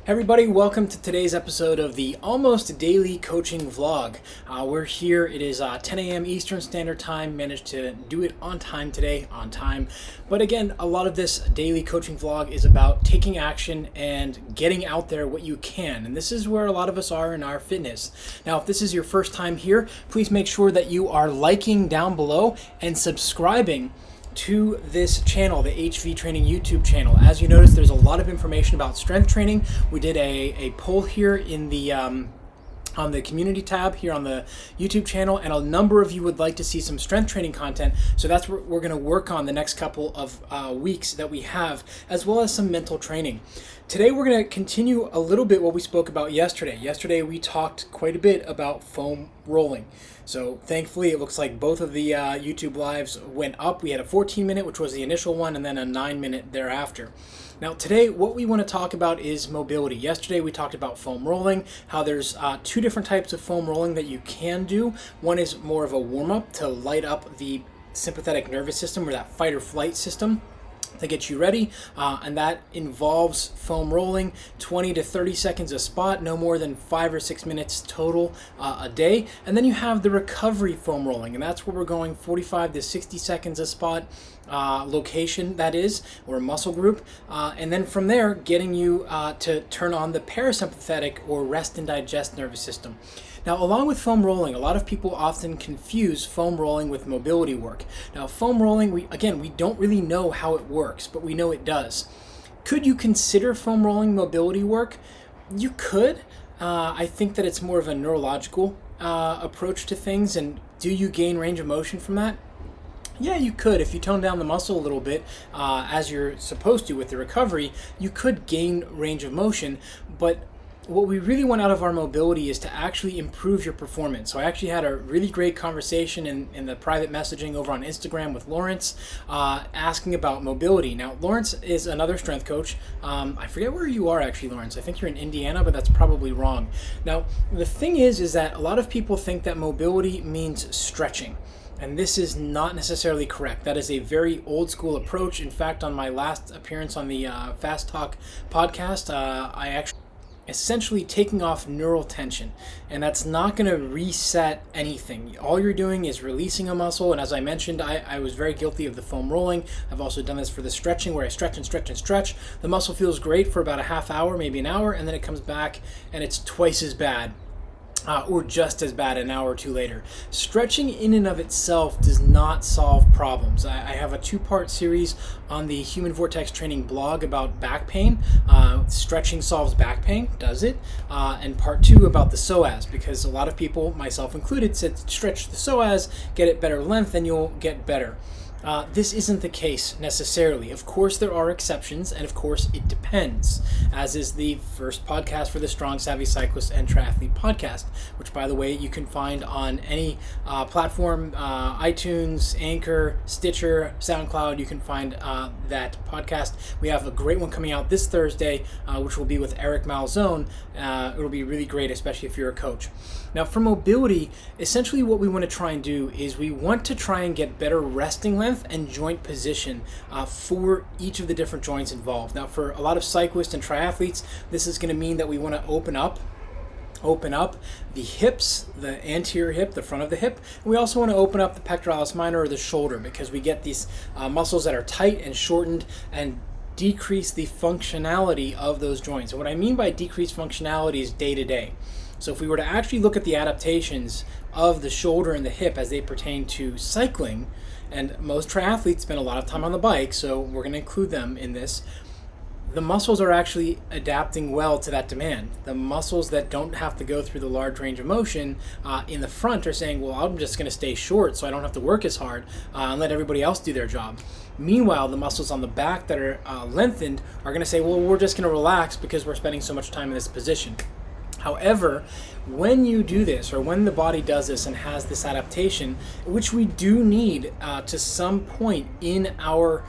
Everybody, welcome to today's episode of the Almost Daily Coaching Vlog. We're here, it is 10 a.m. Eastern Standard Time, managed to do it on time today, on time. But again, a lot of this daily coaching vlog is about taking action and getting out there what you can. And this is where a lot of us are in our fitness. Now, if this is your first time here, please make sure that you are liking down below and subscribing to this channel, the HV Training YouTube channel. As you notice, there's a lot of information about strength training. We did a poll here in the on the community tab here on the YouTube channel, and a number of you would like to see some strength training content. So that's what we're going to work on the next couple of weeks that we have, as well as some mental training. Today we're going to continue a little bit what we spoke about yesterday. Yesterday we talked quite a bit about foam rolling. So thankfully it looks like both of the YouTube lives went up. We had a 14-minute, which was the initial one, and then a 9-minute thereafter. Now today what we want to talk about is mobility. Yesterday we talked about foam rolling, how there's two different types of foam rolling that you can do. One is more of a warm-up to light up the sympathetic nervous system, or that fight or flight system, to get you ready, and that involves foam rolling 20 to 30 seconds a spot, no more than 5 or 6 minutes total a day. And then you have the recovery foam rolling, and that's where we're going 45 to 60 seconds a spot, location that is, or muscle group, and then from there getting you to turn on the parasympathetic or rest and digest nervous system. Now, along with foam rolling, a lot of people often confuse foam rolling with mobility work. Now, foam rolling, we don't really know how it works, but we know it does. Could you consider foam rolling mobility work? You could. I think that it's more of a neurological approach to things, and do you gain range of motion from that? Yeah, you could. If you tone down the muscle a little bit, as you're supposed to with the recovery, you could gain range of motion, but what we really want out of our mobility is to actually improve your performance. So I actually had a really great conversation in the private messaging over on Instagram with Lawrence, asking about mobility. Now, Lawrence is another strength coach. I forget where you are actually, Lawrence. I think you're in Indiana, but that's probably wrong. Now, the thing is that a lot of people think that mobility means stretching. And this is not necessarily correct. That is a very old school approach. In fact, on my last appearance on the Fast Talk podcast, I actually essentially taking off neural tension, and that's not going to reset anything. All you're doing is releasing a muscle, and as I mentioned, I was very guilty of the foam rolling. I've also done this for the stretching, where I stretch and stretch and stretch. The muscle feels great for about a half hour, maybe an hour, and then it comes back and it's twice as bad. Or just as bad an hour or two later. Stretching in and of itself does not solve problems. I have a 2-part series on the Human Vortex Training blog about back pain. Stretching solves back pain, does it? And part 2 about the psoas, because a lot of people, myself included, said stretch the psoas, get it better length, and you'll get better. This isn't the case necessarily. Of course, there are exceptions, and of course, it depends, as is the first podcast for the Strong, Savvy Cyclist and Triathlete podcast, which, by the way, you can find on any platform, iTunes, Anchor, Stitcher, SoundCloud. You can find that podcast. We have a great one coming out this Thursday, which will be with Eric Malzone. It'll be really great, especially if you're a coach. Now, for mobility, essentially what we want to try and do is we want to try and get better resting length and joint position for each of the different joints involved. Now, for a lot of cyclists and triathletes, this is going to mean that we want to open up the hips, the anterior hip, the front of the hip. And we also want to open up the pectoralis minor, or the shoulder, because we get these muscles that are tight and shortened and decrease the functionality of those joints. And what I mean by decreased functionality is day to day. So if we were to actually look at the adaptations of the shoulder and the hip as they pertain to cycling, and most triathletes spend a lot of time on the bike, so we're going to include them in this, the muscles are actually adapting well to that demand. The muscles that don't have to go through the large range of motion in the front are saying, well, I'm just going to stay short so I don't have to work as hard and let everybody else do their job. Meanwhile, the muscles on the back that are lengthened are going to say, well, we're just going to relax because we're spending so much time in this position. However, when you do this, or when the body does this and has this adaptation, which we do need to some point in our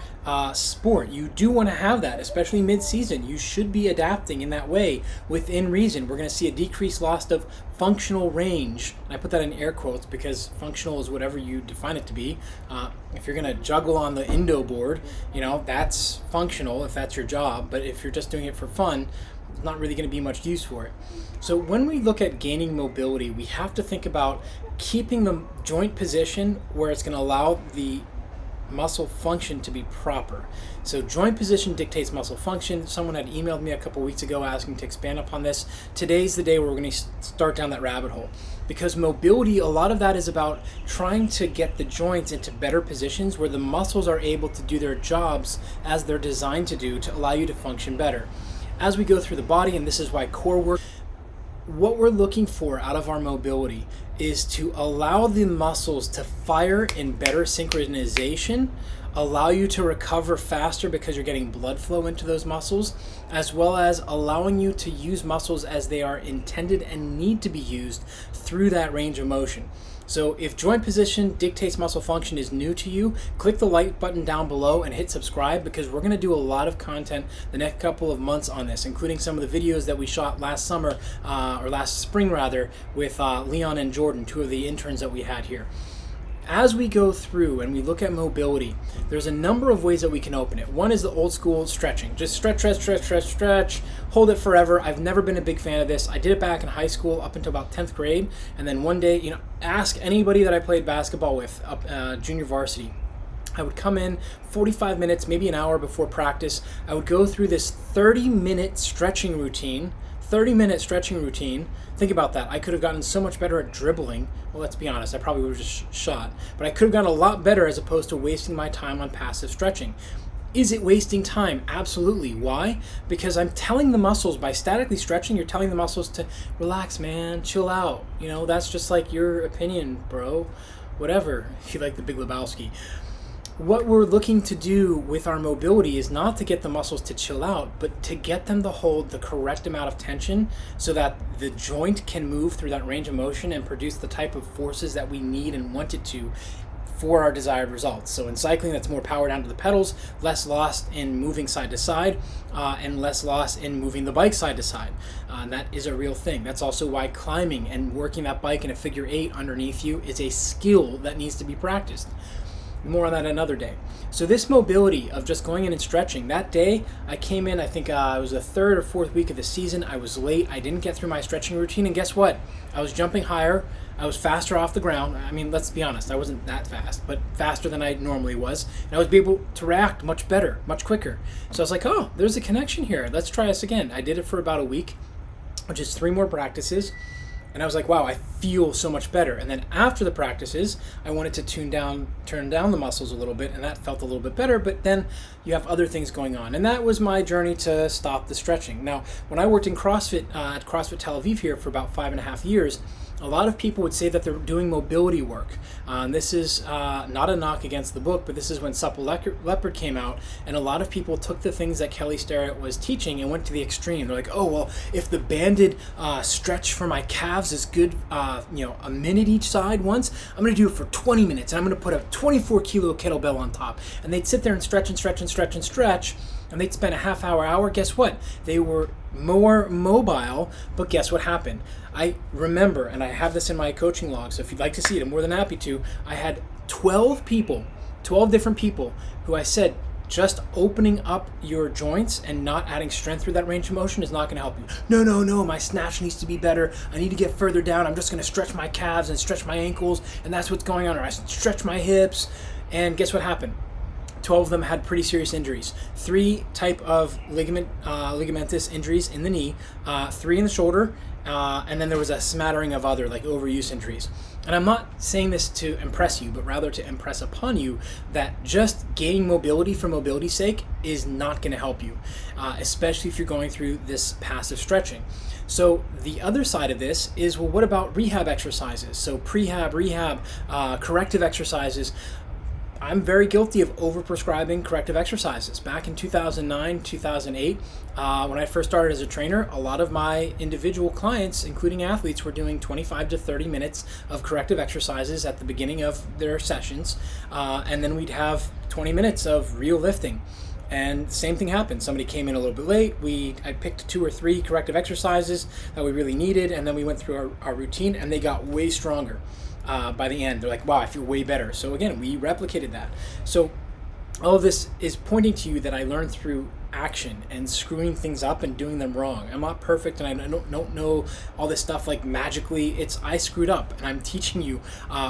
sport, you do want to have that, especially mid-season. You should be adapting in that way within reason. We're going to see a decreased loss of functional range. And I put that in air quotes because functional is whatever you define it to be. If you're going to juggle on the Indo board, that's functional if that's your job. But if you're just doing it for fun, there's not really going to be much use for it. So when we look at gaining mobility, we have to think about keeping the joint position where it's going to allow the muscle function to be proper. So joint position dictates muscle function. Someone had emailed me a couple weeks ago asking to expand upon this. Today's the day where we're going to start down that rabbit hole, because mobility, a lot of that is about trying to get the joints into better positions where the muscles are able to do their jobs as they're designed to do to allow you to function better. As we go through the body, and this is why core work, what we're looking for out of our mobility is to allow the muscles to fire in better synchronization, allow you to recover faster because you're getting blood flow into those muscles, as well as allowing you to use muscles as they are intended and need to be used through that range of motion. So if joint position dictates muscle function is new to you, click the like button down below and hit subscribe, because we're going to do a lot of content the next couple of months on this, including some of the videos that we shot last summer, or last spring rather, with Leon and Jordan, two of the interns that we had here. As we go through and we look at mobility, there's a number of ways that we can open it. One is the old school stretching. Just stretch, hold it forever. I've never been a big fan of this. I did it back in high school up until about 10th grade. And then one day, ask anybody that I played basketball with up junior varsity. I would come in 45 minutes, maybe an hour before practice. I would go through this 30-minute stretching routine. 30-minute stretching routine. Think about that. I could have gotten so much better at dribbling. Well, let's be honest, I probably would have just shot. But I could have gotten a lot better as opposed to wasting my time on passive stretching. Is it wasting time? Absolutely. Why? Because I'm telling the muscles, by statically stretching, you're telling the muscles to relax, man, chill out. That's just like your opinion, bro. Whatever, if you like The Big Lebowski. What we're looking to do with our mobility is not to get the muscles to chill out, but to get them to hold the correct amount of tension so that the joint can move through that range of motion and produce the type of forces that we need and want it to for our desired results. So in cycling, that's more power down to the pedals, less loss in moving side to side, and less loss in moving the bike side to side. And that is a real thing. That's also why climbing and working that bike in a figure 8 underneath you is a skill that needs to be practiced. More on that another day. So this mobility of just going in and stretching, that day I came in, I think it was the 3rd or 4th week of the season. I was late. I didn't get through my stretching routine, and guess what? I was jumping higher. I was faster off the ground. I mean, let's be honest, I wasn't that fast, but faster than I normally was. And I was able to react much better, much quicker. So I was like, oh, there's a connection here. Let's try this again. I did it for about a week, which is 3 more practices. And I was like, wow, I feel so much better. And then after the practices, I wanted to turn down the muscles a little bit, and that felt a little bit better. But then you have other things going on. And that was my journey to stop the stretching. Now, when I worked in CrossFit, at CrossFit Tel Aviv here for about 5.5 years, a lot of people would say that they're doing mobility work. This is not a knock against the book, but this is when Supple Leopard came out, and a lot of people took the things that Kelly Starrett was teaching and went to the extreme. They're like, oh, well, if the banded stretch for my calves is good, a minute each side once, I'm going to do it for 20 minutes, and I'm going to put a 24-kilo kettlebell on top. And they'd sit there and stretch, and they'd spend a half hour. Guess what? They were more mobile, but guess what happened? I remember, and I have this in my coaching log, so if you'd like to see it, I'm more than happy to. I had 12 different people who I said, just opening up your joints and not adding strength through that range of motion is not going to help you. No, my snatch needs to be better. I need to get further down. I'm just going to stretch my calves and stretch my ankles, and that's what's going on. Or I stretch my hips, and guess what happened? 12 of them had pretty serious injuries. 3 type of ligamentous injuries in the knee, 3 in the shoulder, and then there was a smattering of other like overuse injuries. And I'm not saying this to impress you, but rather to impress upon you that just gaining mobility for mobility's sake is not going to help you, especially if you're going through this passive stretching. So the other side of this is, well, what about rehab exercises? So prehab, rehab, corrective exercises. I'm very guilty of overprescribing corrective exercises. Back in 2009, 2008, when I first started as a trainer, a lot of my individual clients, including athletes, were doing 25 to 30 minutes of corrective exercises at the beginning of their sessions, and then we'd have 20 minutes of real lifting. And same thing happened. Somebody came in a little bit late. I picked 2 or 3 corrective exercises that we really needed, and then we went through our routine, and they got way stronger. By the end, they're like, wow, I feel way better. So again, we replicated that. So all of this is pointing to you that I learned through action and screwing things up and doing them wrong. I'm not perfect, and I don't know all this stuff like magically. It's I screwed up, and I'm teaching you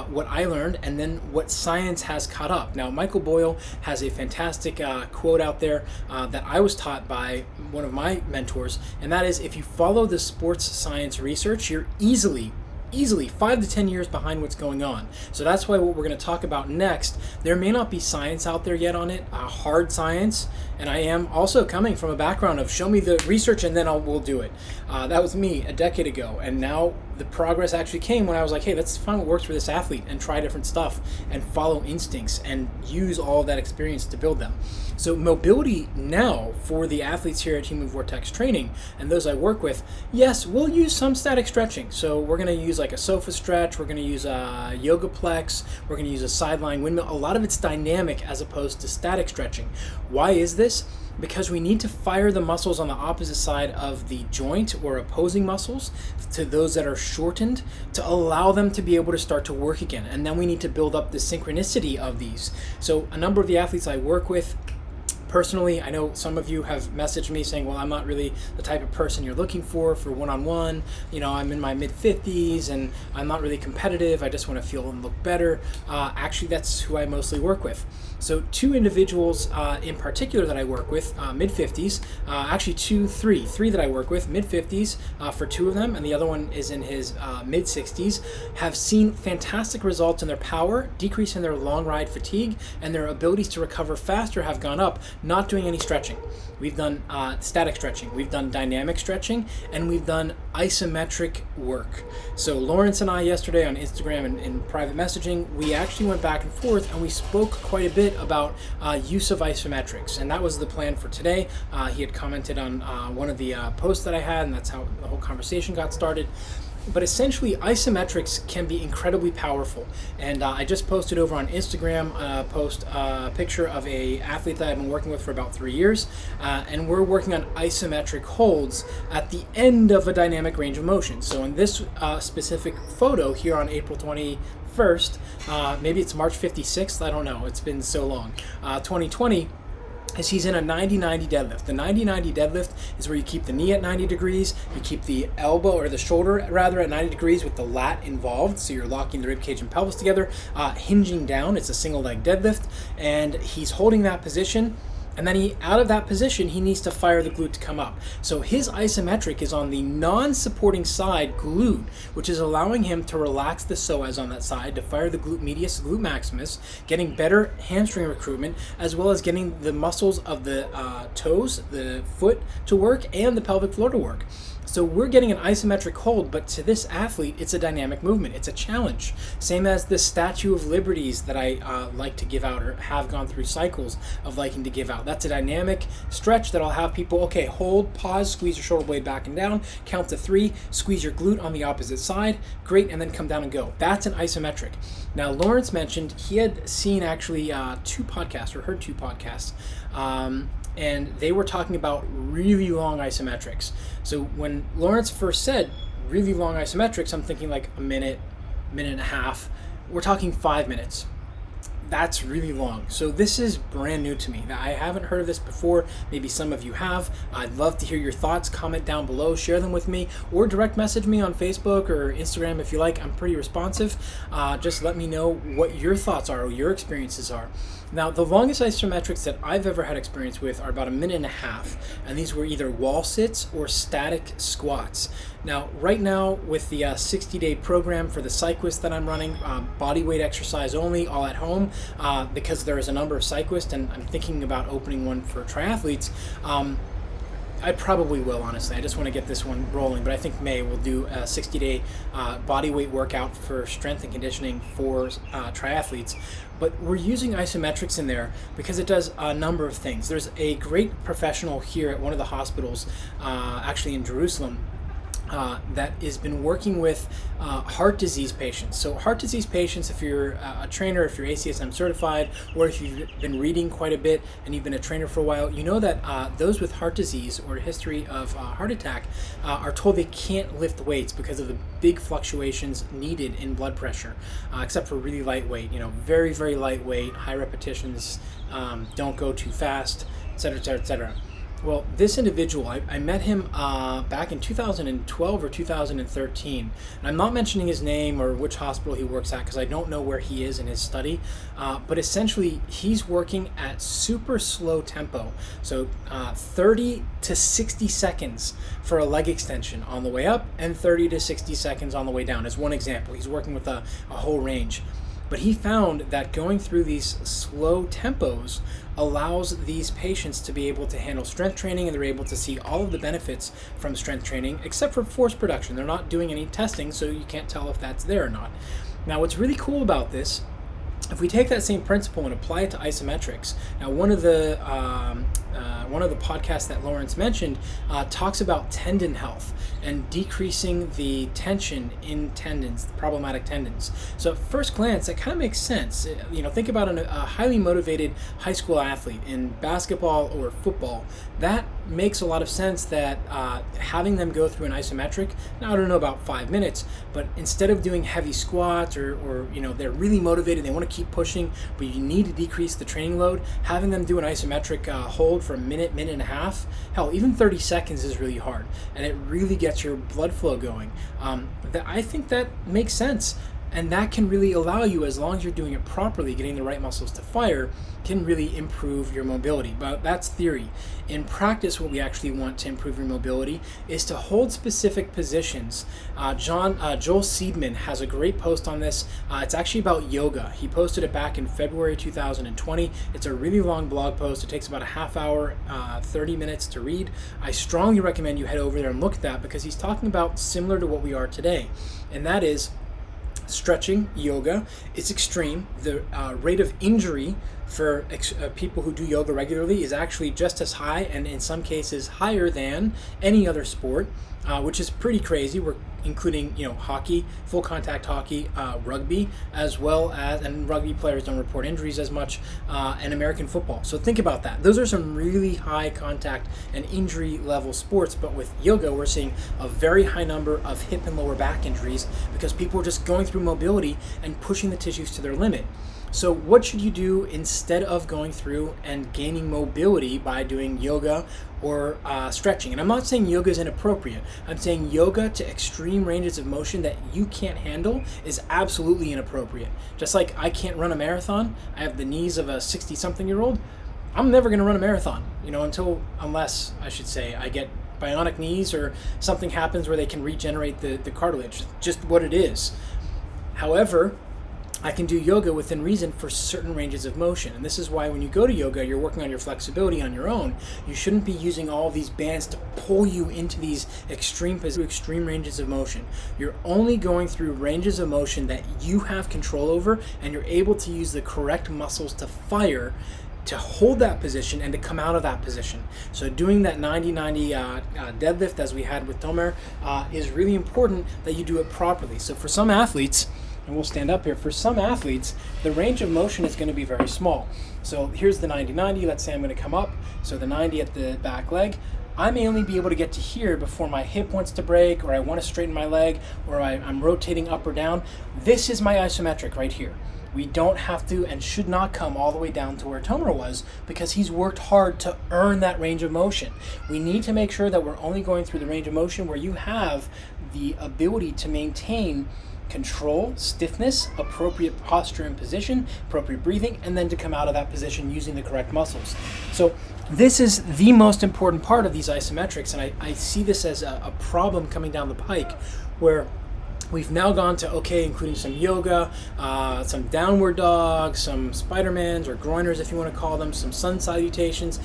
what I learned and then what science has caught up. Now, Michael Boyle has a fantastic quote out there that I was taught by one of my mentors, and that is, if you follow the sports science research, you're easily 5 to 10 years behind what's going on. So that's why what we're going to talk about next, there may not be science out there yet on it, hard science, and I am also coming from a background of show me the research and then we'll do it. That was me a decade ago, and now the progress actually came when I was like, hey, let's find what works for this athlete and try different stuff and follow instincts and use all of that experience to build them. So mobility now for the athletes here at Human Vortex Training and those I work with, yes, we'll use some static stretching. So we're going to use like a sofa stretch, we're going to use a yoga plex, we're going to use a sideline windmill. A lot of it's dynamic as opposed to static stretching. Why is this? Because we need to fire the muscles on the opposite side of the joint or opposing muscles to those that are shortened to allow them to be able to start to work again. And then we need to build up the synchronicity of these. So a number of the athletes I work with, personally, I know some of you have messaged me saying, well, I'm not really the type of person you're looking for one-on-one. You know, I'm in my mid-50s and I'm not really competitive. I just want to feel and look better. Actually, that's who I mostly work with. So 2 individuals in particular that I work with, mid-50s, actually three that I work with, mid-50s for 2 of them, and the other one is in his mid-60s, have seen fantastic results in their power, decrease in their long ride fatigue, and their abilities to recover faster have gone up, not doing any stretching. We've done static stretching, we've done dynamic stretching, and we've done isometric work. So Lawrence and I yesterday on Instagram and in private messaging, we actually went back and forth and we spoke quite a bit about use of isometrics, and that was the plan for today. He had commented on one of the posts that I had, and that's how the whole conversation got started. But essentially, isometrics can be incredibly powerful. And I just posted over on Instagram a picture of a athlete that I've been working with for about 3 years. And we're working on isometric holds at the end of a dynamic range of motion. So in this specific photo here on April 21st, maybe it's March 56th, I don't know, it's been so long, 2020, is he's in a 90-90 deadlift. The 90-90 deadlift is where you keep the knee at 90 degrees, you keep the elbow or the shoulder rather at 90 degrees with the lat involved, so you're locking the rib cage and pelvis together, hinging down. It's a single leg deadlift, and he's holding that position. And then out of that position, he needs to fire the glute to come up. So his isometric is on the non-supporting side glute, which is allowing him to relax the psoas on that side, to fire the glute medius, glute maximus, getting better hamstring recruitment, as well as getting the muscles of the toes, the foot to work, and the pelvic floor to work. So we're getting an isometric hold, but to this athlete, it's a dynamic movement. It's a challenge. Same as the Statue of Liberties that I like to give out, or have gone through cycles of liking to give out. That's a dynamic stretch that I'll have people, okay, hold, pause, squeeze your shoulder blade back and down, count to 3, squeeze your glute on the opposite side, great, and then come down and go. That's an isometric. Now, Lawrence mentioned he had seen actually 2 podcasts, or heard 2 podcasts, and they were talking about really long isometrics. So when Lawrence first said really long isometrics, I'm thinking like a minute and a half. We're talking 5 minutes. That's really long. So this is brand new to me. I haven't heard of this before. Maybe some of you have. I'd love to hear your thoughts. Comment down below, share them with me, or direct message me on Facebook or Instagram if you like. I'm pretty responsive. Just let me know what your thoughts are, or your experiences are. Now, the longest isometrics that I've ever had experience with are about a minute and a half, and these were either wall sits or static squats. Now, right now, with the 60-day program for the cyclist that I'm running, body weight exercise only, all at home, because there is a number of cyclists, and I'm thinking about opening one for triathletes. I probably will, honestly. I just want to get this one rolling, but I think May we'll do a 60-day body weight workout for strength and conditioning for triathletes. But we're using isometrics in there because it does a number of things. There's a great professional here at one of the hospitals, actually in Jerusalem, that has been working with heart disease patients. So heart disease patients, if you're a trainer, if you're ACSM certified, or if you've been reading quite a bit and you've been a trainer for a while, you know that those with heart disease or a history of heart attack are told they can't lift weights because of the big fluctuations needed in blood pressure, except for really lightweight, very, very lightweight, high repetitions, don't go too fast, et cetera, et cetera, et cetera. Well, this individual, I met him back in 2012 or 2013. And I'm not mentioning his name or which hospital he works at because I don't know where he is in his study. But essentially, he's working at super slow tempo. So 30 to 60 seconds for a leg extension on the way up and 30 to 60 seconds on the way down as one example. He's working with a whole range. But he found that going through these slow tempos allows these patients to be able to handle strength training, and they're able to see all of the benefits from strength training, except for force production. They're not doing any testing, so you can't tell if that's there or not. Now, what's really cool about this, if we take that same principle and apply it to isometrics, now one of the podcasts that Lawrence mentioned talks about tendon health and decreasing the tension in tendons, the problematic tendons. So at first glance, that kind of makes sense. Think about a highly motivated high school athlete in basketball or football. That makes a lot of sense that having them go through an isometric, now I don't know about 5 minutes, but instead of doing heavy squats or they're really motivated, they want to keep pushing, but you need to decrease the training load, having them do an isometric hold for a minute and a half, hell, even 30 seconds is really hard, and it really gets your blood flow going. I think that makes sense. And that can really allow you, as long as you're doing it properly, getting the right muscles to fire, can really improve your mobility. But that's theory. In practice, what we actually want to improve your mobility is to hold specific positions. Joel Seedman has a great post on this. It's actually about yoga. He posted it back in February 2020. It's a really long blog post. It takes about a half hour, 30 minutes to read. I strongly recommend you head over there and look at that, because he's talking about similar to what we are today. And that is stretching, yoga. It's extreme. The rate of injury for people who do yoga regularly is actually just as high, and in some cases higher than any other sport, which is pretty crazy. We're including hockey, full contact hockey, rugby, as well as, and rugby players don't report injuries as much, and American football. So think about that. Those are some really high contact and injury level sports, but with yoga we're seeing a very high number of hip and lower back injuries because people are just going through mobility and pushing the tissues to their limit. So what should you do instead of going through and gaining mobility by doing yoga or stretching? And I'm not saying yoga is inappropriate. I'm saying yoga to extreme ranges of motion that you can't handle is absolutely inappropriate. Just like I can't run a marathon. I have the knees of a 60-something-year-old. I'm never going to run a marathon, unless I should say I get bionic knees or something happens where they can regenerate the cartilage. Just what it is. However, I can do yoga within reason for certain ranges of motion. And this is why when you go to yoga, you're working on your flexibility on your own. You shouldn't be using all these bands to pull you into these extreme ranges of motion. You're only going through ranges of motion that you have control over, and you're able to use the correct muscles to fire, to hold that position and to come out of that position. So doing that 90-90 deadlift as we had with Tomer is really important that you do it properly. So for some athletes, and we'll stand up here, for some athletes, the range of motion is going to be very small. So here's the 90-90, let's say I'm going to come up, so the 90 at the back leg. I may only be able to get to here before my hip wants to break, or I want to straighten my leg, or I'm rotating up or down. This is my isometric right here. We don't have to and should not come all the way down to where Tomer was, because he's worked hard to earn that range of motion. We need to make sure that we're only going through the range of motion where you have the ability to maintain control, stiffness, appropriate posture and position, appropriate breathing, and then to come out of that position using the correct muscles. So this is the most important part of these isometrics, and I see this as a problem coming down the pike, where we've now gone to, including some yoga, some downward dogs, some Spider-Mans or groiners if you want to call them, some sun salutations,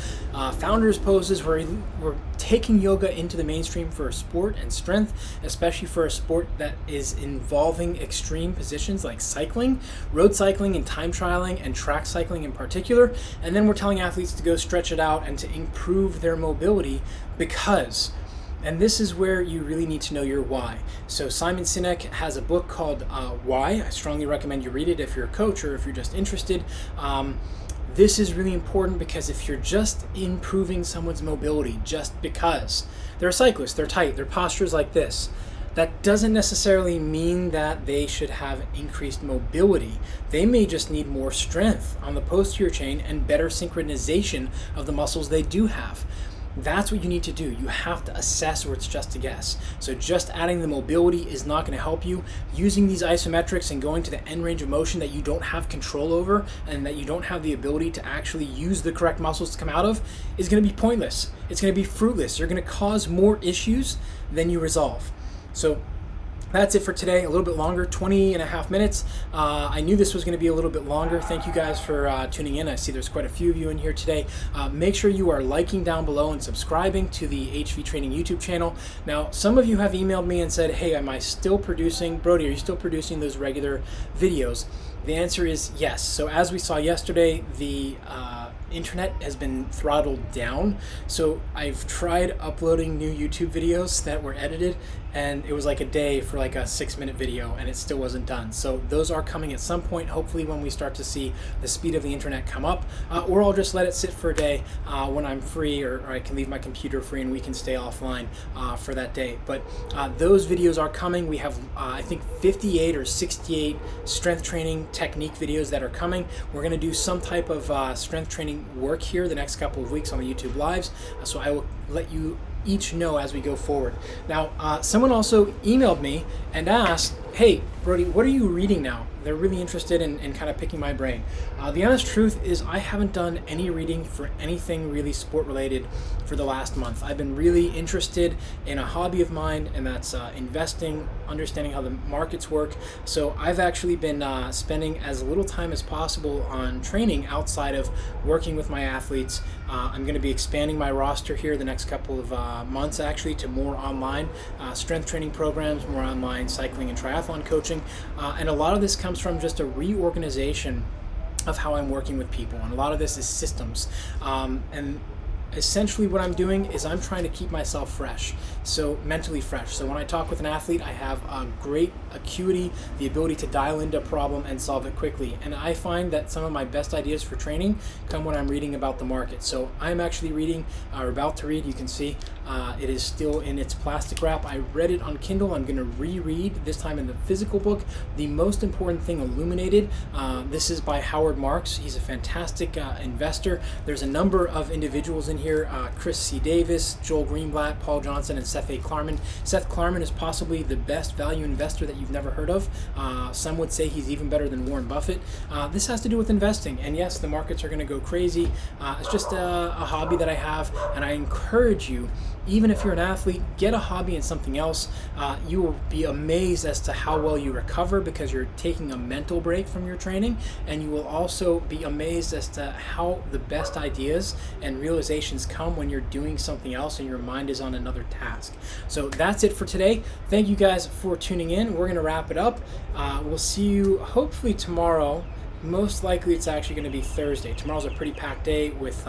founders poses, where we're taking yoga into the mainstream for a sport and strength, especially for a sport that is involving extreme positions like cycling, road cycling and time trialing, and track cycling in particular. And then we're telling athletes to go stretch it out and to improve their mobility because... And this is where you really need to know your why. So Simon Sinek has a book called Why. I strongly recommend you read it if you're a coach or if you're just interested. This is really important because if you're just improving someone's mobility just because they're a cyclist, they're tight, their posture is like this, that doesn't necessarily mean that they should have increased mobility. They may just need more strength on the posterior chain and better synchronization of the muscles they do have. that's what you need to do. You have to assess, or it's just a guess. So just adding the mobility is not going to help you. Using these isometrics and going to the end range of motion that you don't have control over and that you don't have the ability to actually use the correct muscles to come out of is going to be pointless. It's going to be fruitless. You're going to cause more issues than you resolve. So that's it for today. A little bit longer, 20 and a half minutes. I knew this was going to be a little bit longer. Thank you guys for tuning in. I see there's quite a few of you in here today. Make sure you are liking down below and subscribing to the HV Training YouTube channel. Now, some of you have emailed me and said, hey, am I still producing, Brody, are you still producing those regular videos? The answer is yes. So as we saw yesterday, the internet has been throttled down. So I've tried uploading new YouTube videos that were edited, and it was like a day for like a 6-minute video, and it still wasn't done. So those are coming at some point, hopefully when we start to see the speed of the internet come up, or I'll just let it sit for a day when I'm free, or I can leave my computer free and we can stay offline for that day. But those videos are coming. We have I think 58 or 68 strength training technique videos that are coming. We're going to do some type of strength training work here the next couple of weeks on the YouTube lives, so I will let you each know as we go forward. Now, someone also emailed me and asked, hey, Brody, what are you reading now? They're really interested in kind of picking my brain. The honest truth is I haven't done any reading for anything really sport related for the last month. I've been really interested in a hobby of mine, and that's investing, understanding how the markets work. So I've actually been spending as little time as possible on training outside of working with my athletes. I'm going to be expanding my roster here the next couple of months actually to more online strength training programs, more online cycling and triathlon coaching, and a lot of this comes from just a reorganization of how I'm working with people, and a lot of this is systems, and essentially what I'm doing is I'm trying to keep myself fresh, so mentally fresh. So when I talk with an athlete, I have a great acuity, the ability to dial into a problem and solve it quickly. And I find that some of my best ideas for training come when I'm reading about the market. So I'm actually reading, or about to read, you can see it is still in its plastic wrap. I read it on Kindle. I'm going to reread, this time in the physical book, The Most Important Thing Illuminated. This is by Howard Marks. He's a fantastic investor. There's a number of individuals in here, Chris C. Davis, Joel Greenblatt, Paul Johnson, and Seth A. Klarman. Seth Klarman is possibly the best value investor that you've never heard of. Some would say he's even better than Warren Buffett. This has to do with investing, and yes, the markets are going to go crazy. It's just a hobby that I have, and I encourage you, even if you're an athlete, get a hobby in something else. You will be amazed as to how well you recover because you're taking a mental break from your training, and you will also be amazed as to how the best ideas and realizations come when you're doing something else and your mind is on another task. So that's it for today. Thank you guys for tuning in. We're going to wrap it up. We'll see you hopefully tomorrow. Most likely it's actually going to be Thursday. Tomorrow's a pretty packed day with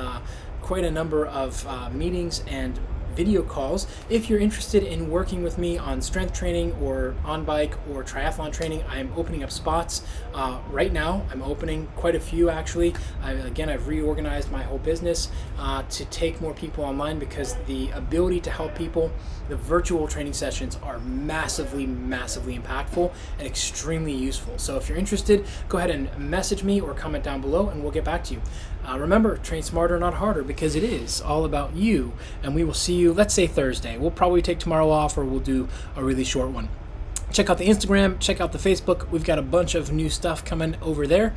quite a number of meetings and video calls. If you're interested in working with me on strength training or on bike or triathlon training, I'm opening up spots right now. I'm opening quite a few actually. I've reorganized my whole business to take more people online because the ability to help people, the virtual training sessions are massively impactful and extremely useful. So if you're interested, go ahead and message me or comment down below and we'll get back to you. Remember, train smarter, not harder, because it is all about you. And we will see you, let's say Thursday. We'll probably take tomorrow off, or we'll do a really short one. Check out the Instagram, check out the Facebook. We've got a bunch of new stuff coming over there.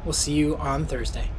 We'll see you on Thursday.